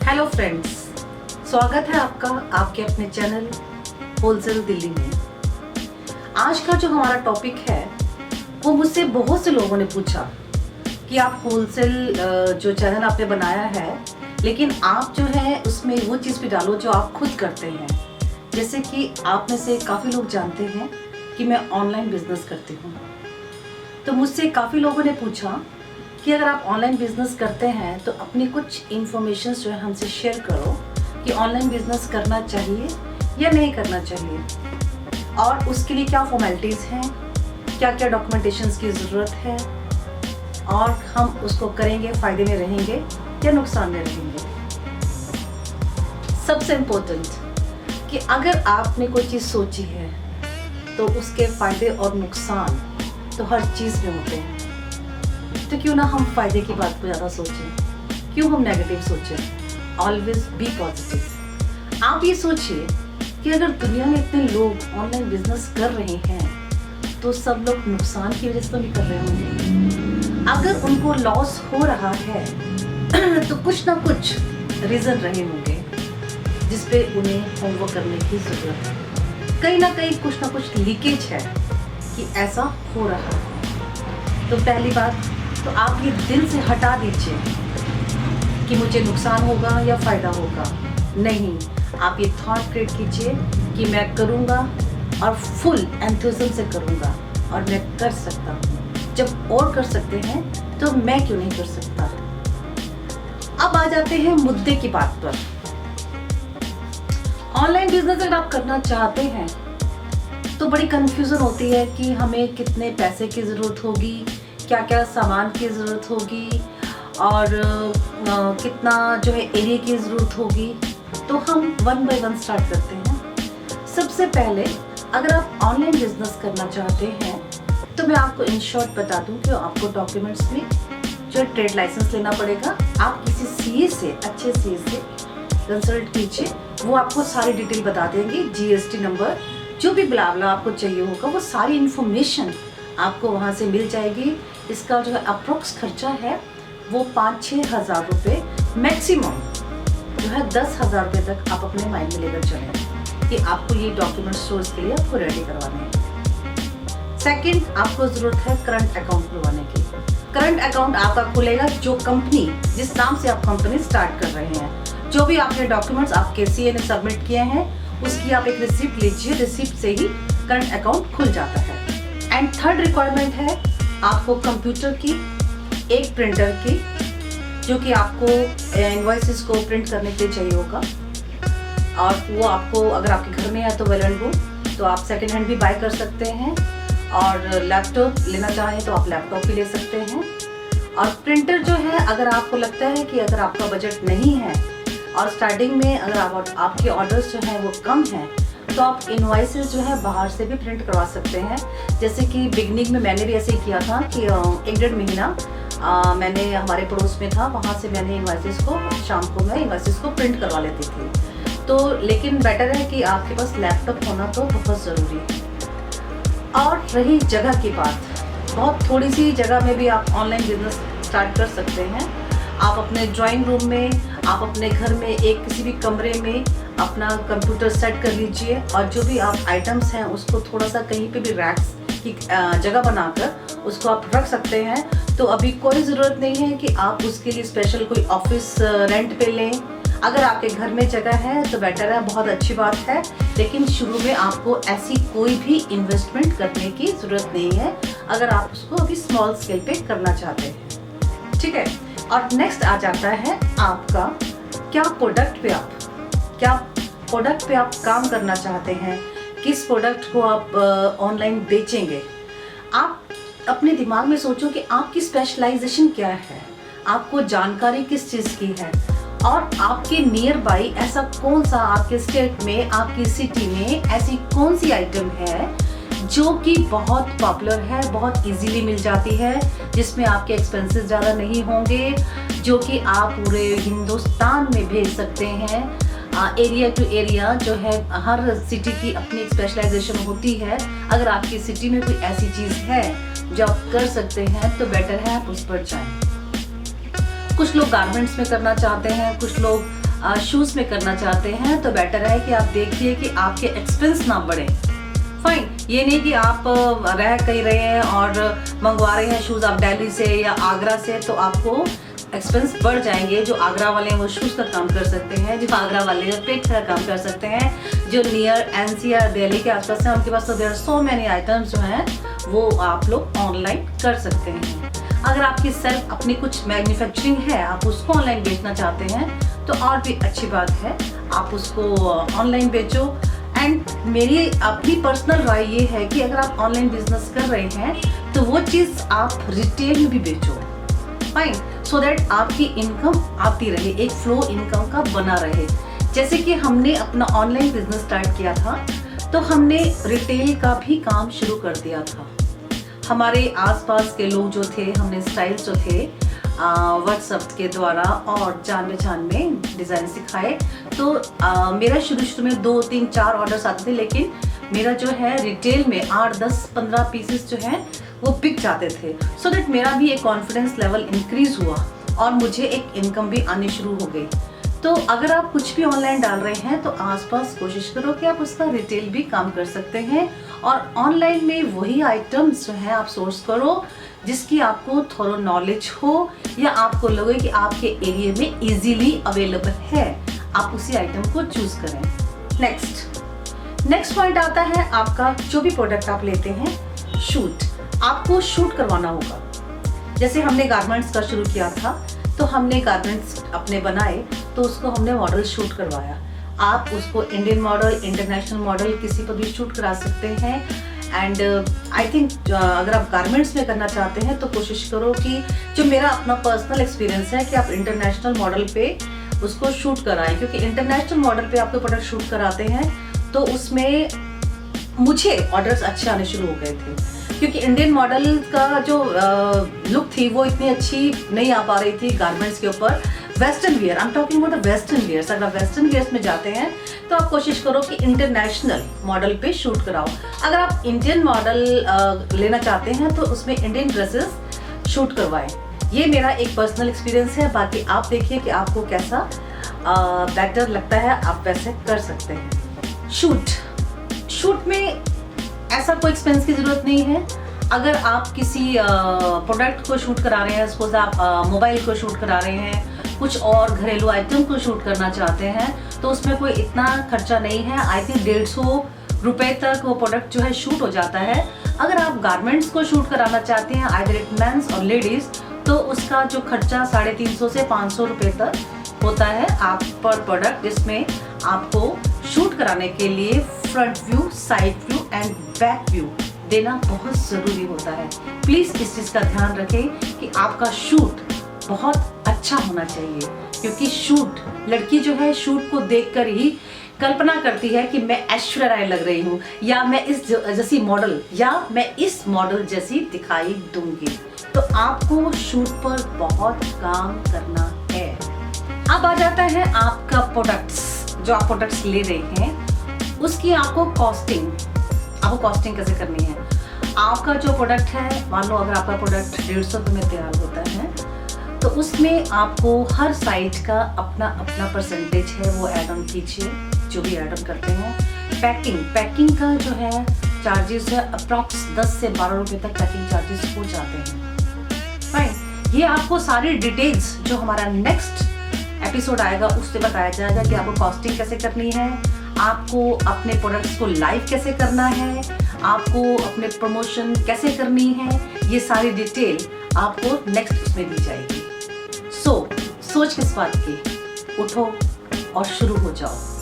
Hello friends, स्वागत है आपका आपके अपने चैनल होलसेल दिल्ली में। आज का जो हमारा टॉपिक है वो मुझसे बहुत से लोगों ने पूछा कि आप होलसेल जो चैनल आपने बनाया है, लेकिन आप जो है उसमें वो चीज़ भी डालो जो आप खुद करते हैं। जैसे कि आप में से काफ़ी लोग जानते हैं कि मैं ऑनलाइन बिजनेस करती हूँ, तो मुझसे काफ़ी लोगों ने पूछा कि अगर आप ऑनलाइन बिजनेस करते हैं तो अपनी कुछ इन्फॉर्मेशन जो है हमसे शेयर करो कि ऑनलाइन बिजनेस करना चाहिए या नहीं करना चाहिए, और उसके लिए क्या फॉर्मेलिटीज़ हैं, क्या क्या डॉक्यूमेंटेशंस की ज़रूरत है, और हम उसको करेंगे, फ़ायदे में रहेंगे या नुकसान में रहेंगे। सबसे इम्पोर्टेंट कि अगर आपने कोई चीज़ सोची है तो उसके फ़ायदे और नुकसान तो हर चीज़ में होते हैं। तो क्यों ना हम फायदे की बात को ज़्यादा सोचें, क्यों हम नेगेटिव सोचें। Always be positive. आप ये सोचिए कि अगर दुनिया में इतने लोग ऑनलाइन बिजनेस कर रहे हैं तो सब लोग नुकसान की वजह से तो नहीं कर रहे होंगे। अगर उनको लॉस हो रहा है तो कुछ ना कुछ रीज़न रहे होंगे जिसपे उन्हें होमवर्क करने की ज़रूरत है। कहीं ना कहीं कुछ ना कुछ लीकेज है कि ऐसा हो रहा है। तो पहली बात तो आप ये दिल से हटा दीजिए कि मुझे नुकसान होगा या फ़ायदा होगा। नहीं, आप ये थॉट क्रिएट कीजिए कि मैं करूँगा और फुल एंथुसिज्म से करूँगा और मैं कर सकता हूँ। जब और कर सकते हैं तो मैं क्यों नहीं कर सकता। अब आ जाते हैं मुद्दे की बात पर। ऑनलाइन बिजनेस अगर आप करना चाहते हैं तो बड़ी कंफ्यूजन होती है कि हमें कितने पैसे की ज़रूरत होगी, क्या क्या सामान की ज़रूरत होगी, और कितना जो है एरिया की ज़रूरत होगी। तो हम वन बाय वन स्टार्ट करते हैं। सबसे पहले अगर आप ऑनलाइन बिजनेस करना चाहते हैं तो मैं आपको इन शॉर्ट बता दूं कि आपको डॉक्यूमेंट्स में जो ट्रेड लाइसेंस लेना पड़ेगा। आप किसी सीए से, अच्छे सीए से कंसल्ट कीजिए, वो आपको सारी डिटेल बता देंगे। जीएसटी नंबर, जो भी ब्लाबला आपको चाहिए होगा, वो सारी इन्फॉर्मेशन आपको वहाँ से मिल जाएगी। इसका जो है अप्रोक्स खर्चा है वो 5-6 हज़ार रुपये, मैक्सिमम जो है 10,000 रुपये तक आप अपने माइंड में लेकर चलें कि आपको ये डॉक्यूमेंट सोर्स के लिए आपको रेडी करवाने हैं। सेकंड, आपको ज़रूरत है करंट अकाउंट खुलवाने की। करंट अकाउंट आपका खुलेगा जो कंपनी, जिस नाम से आप कंपनी स्टार्ट कर रहे हैं। जो भी आपने डॉक्यूमेंट्स आपके सीए ने सबमिट किए हैं उसकी आप एक रिसिप्ट लीजिए, रिसिप्ट से ही करंट अकाउंट खुल जाता है। एंड थर्ड रिक्वायरमेंट है आपको कंप्यूटर की, एक प्रिंटर की, जो कि आपको इनवॉइसेस को प्रिंट करने के लिए चाहिए होगा, और वो आपको अगर आपके घर में है तो वेल एंड गुड, तो आप सेकेंड हैंड भी बाय कर सकते हैं। और लैपटॉप लेना चाहें तो आप लैपटॉप भी ले सकते हैं। और प्रिंटर जो है, अगर आपको लगता है कि अगर आपका बजट नहीं है और स्टार्टिंग में अगर आपके ऑर्डर्स जो हैं वो कम हैं तो आप इनवॉइसेस जो है बाहर से भी प्रिंट करवा सकते हैं। जैसे कि बिगनिंग में मैंने भी ऐसे ही किया था कि 1-1.5 महीना मैंने हमारे पड़ोस में था, वहाँ से मैंने इनवॉइसेस को, शाम को मैं इनवॉइसेस को प्रिंट करवा लेती थी। तो लेकिन बेटर है कि आपके पास लैपटॉप होना तो बहुत ज़रूरी है। और रही जगह की बात, बहुत थोड़ी सी जगह में भी आप ऑनलाइन बिजनेस स्टार्ट कर सकते हैं। आप अपने ड्राइंग रूम में, आप अपने घर में एक किसी भी कमरे में अपना कंप्यूटर सेट कर लीजिए, और जो भी आप आइटम्स हैं उसको थोड़ा सा कहीं पे भी रैक्स की जगह बनाकर उसको आप रख सकते हैं। तो अभी कोई ज़रूरत नहीं है कि आप उसके लिए स्पेशल कोई ऑफिस रेंट पे लें। अगर आपके घर में जगह है तो बेटर है, बहुत अच्छी बात है। लेकिन शुरू में आपको ऐसी कोई भी इन्वेस्टमेंट करने की ज़रूरत नहीं है अगर आप उसको अभी स्मॉल स्केल पे करना चाहते हैं। ठीक है। और नेक्स्ट आ जाता है आपका क्या प्रोडक्ट पे आप काम करना चाहते हैं, किस प्रोडक्ट को आप ऑनलाइन बेचेंगे। आप अपने दिमाग में सोचो कि आपकी स्पेशलाइजेशन क्या है, आपको जानकारी किस चीज़ की है, और आपके नियर बाई ऐसा कौन सा, आपके स्टेट में, आपकी सिटी में ऐसी कौन सी आइटम है जो कि बहुत पॉपुलर है, बहुत इजीली मिल जाती है, जिसमें आपके एक्सपेंसेस ज़्यादा नहीं होंगे, जो कि आप पूरे हिंदुस्तान में भेज सकते हैं। एरिया टू एरिया जो है, हर सिटी की अपनी एक स्पेशलाइजेशन होती है। अगर आपकी सिटी में कोई ऐसी चीज़ है जो आप कर सकते हैं तो बेटर है आप उस पर जाएं। कुछ लोग गारमेंट्स में करना चाहते हैं, कुछ लोग शूज़ में करना चाहते हैं तो बेटर है कि आप देखिए कि आपके एक्सपेंस ना बढ़े। फाइन, ये नहीं कि आप रह कहीं रहे हैं और मंगवा रहे हैं शूज़ आप दिल्ली से या आगरा से, तो आपको एक्सपेंस बढ़ जाएंगे। जो आगरा वाले हैं वो शूज़ का काम कर सकते हैं, जो आगरा वाले पेट का काम कर सकते हैं, जो नियर NCR दिल्ली के आसपास हैं उनके पास तो there are so many items जो हैं वो आप लोग ऑनलाइन कर सकते हैं। अगर आपकी सेल्फ अपनी कुछ मैन्युफैक्चरिंग है, आप उसको ऑनलाइन बेचना चाहते हैं तो और भी अच्छी बात है, आप उसको ऑनलाइन बेचो। एंड मेरी अपनी पर्सनल राय ये है कि अगर आप ऑनलाइन बिजनेस कर रहे हैं तो वो चीज़ आप रिटेल में भी बेचो, फाइन, सो दैट आपकी इनकम आती रहे, एक फ्लो इनकम का बना रहे। जैसे कि हमने अपना ऑनलाइन बिजनेस स्टार्ट किया था तो हमने रिटेल का भी काम शुरू कर दिया था। हमारे आसपास के लोग जो थे, हमने स्टाइल्स जो थे व्हाट्सएप के द्वारा और जान पहचान में डिज़ाइन सिखाए। तो मेरा शुरू में 2, 3, 4 ऑर्डर्स आते थे, लेकिन मेरा जो है रिटेल में 8, 10, 15 पीसेस जो हैं वो बिक जाते थे। सो दैट मेरा भी एक कॉन्फिडेंस लेवल इंक्रीज हुआ और मुझे एक इनकम भी आनी शुरू हो गई। तो अगर आप कुछ भी ऑनलाइन डाल रहे हैं तो आसपास कोशिश करो कि आप उसका रिटेल भी काम कर सकते हैं और ऑनलाइन में वही आइटम्स जो हैं आप सोर्स करो जिसकी आपको थोड़ा नॉलेज हो या आपको लगे कि आपके एरिया में इजीली अवेलेबल है, आप उसी आइटम को चूज करें। नेक्स्ट पॉइंट आता है आपका जो भी प्रोडक्ट आप लेते हैं, शूट। आपको शूट करवाना होगा। जैसे हमने गारमेंट्स का शुरू किया था तो हमने गारमेंट्स अपने बनाए तो उसको हमने मॉडल शूट करवाया। आप उसको इंडियन मॉडल, इंटरनेशनल मॉडल किसी पर भी शूट करा सकते हैं। एंड आई थिंक अगर आप गारमेंट्स में करना चाहते हैं तो कोशिश करो कि जो मेरा अपना पर्सनल एक्सपीरियंस है कि आप इंटरनेशनल मॉडल पे उसको शूट कराएं, क्योंकि इंटरनेशनल मॉडल पे आपको प्रोडक्ट शूट कराते हैं तो उसमें मुझे ऑर्डर्स अच्छे आने शुरू हो गए थे, क्योंकि इंडियन मॉडल का जो लुक थी वो इतनी अच्छी नहीं आ पा रही थी गारमेंट्स के ऊपर। Western wear, I am talking about the western wears. अगर आप वेस्टर्न वियर्स में जाते हैं तो आप कोशिश करो कि इंटरनेशनल मॉडल पे शूट कराओ। अगर आप इंडियन मॉडल लेना चाहते हैं तो उसमें इंडियन ड्रेसेस शूट करवाएं। ये मेरा एक पर्सनल एक्सपीरियंस है, बाकी आप देखिए कि आपको कैसा बेटर लगता है, आप वैसे कर सकते हैं। शूट में ऐसा कोई एक्सपेंस की ज़रूरत नहीं है। अगर आप किसी प्रोडक्ट को शूट करा रहे हैं, सपोज आप मोबाइल को शूट करा रहे हैं, कुछ और घरेलू आइटम को शूट करना चाहते हैं तो उसमें कोई इतना खर्चा नहीं है। आई थिंक 150 रुपये तक वो प्रोडक्ट जो है शूट हो जाता है। अगर आप गारमेंट्स को शूट कराना चाहते हैं, आइदर इट मेंस और लेडीज़, तो उसका जो खर्चा 350 से 500 रुपये तक होता है आप पर प्रोडक्ट, जिसमें आपको शूट कराने के लिए front view, side view and back view देना बहुत ज़रूरी होता है। प्लीज़ इस चीज़ का ध्यान रखें कि आपका शूट बहुत अच्छा होना चाहिए, क्योंकि शूट, लड़की जो है शूट को देखकर ही कल्पना करती है कि मैं ऐश्वर्या राय लग रही हूँ, या मैं इस जैसी मॉडल, या मैं इस मॉडल जैसी दिखाई दूंगी। तो आपको शूट पर बहुत काम करना है। अब आ जाता है आपका प्रोडक्ट्स, जो आप प्रोडक्ट्स ले रहे हैं उसकी आपको कॉस्टिंग कैसे करनी है। आपका जो प्रोडक्ट है, मान लो अगर आपका प्रोडक्ट 150 रुपये में तैयार होता है तो उसमें आपको हर साइट का अपना परसेंटेज है वो ऐड ऑन कीजिए, जो भी ऐड ऑन करते हैं। पैकिंग का जो है चार्जेस है अप्रॉक्स 10 से 12 रुपये तक पैकिंग चार्जेस हो जाते हैं। फाइन, ये आपको सारी डिटेल्स जो हमारा नेक्स्ट एपिसोड आएगा उससे बताया जाएगा कि आपको कॉस्टिंग कैसे करनी है, आपको अपने प्रोडक्ट्स को लाइव कैसे करना है, आपको अपने प्रमोशन कैसे करनी है। ये सारी डिटेल आपको नेक्स्ट उसमें दी जाएगी। सोच किस बात की, उठो और शुरू हो जाओ।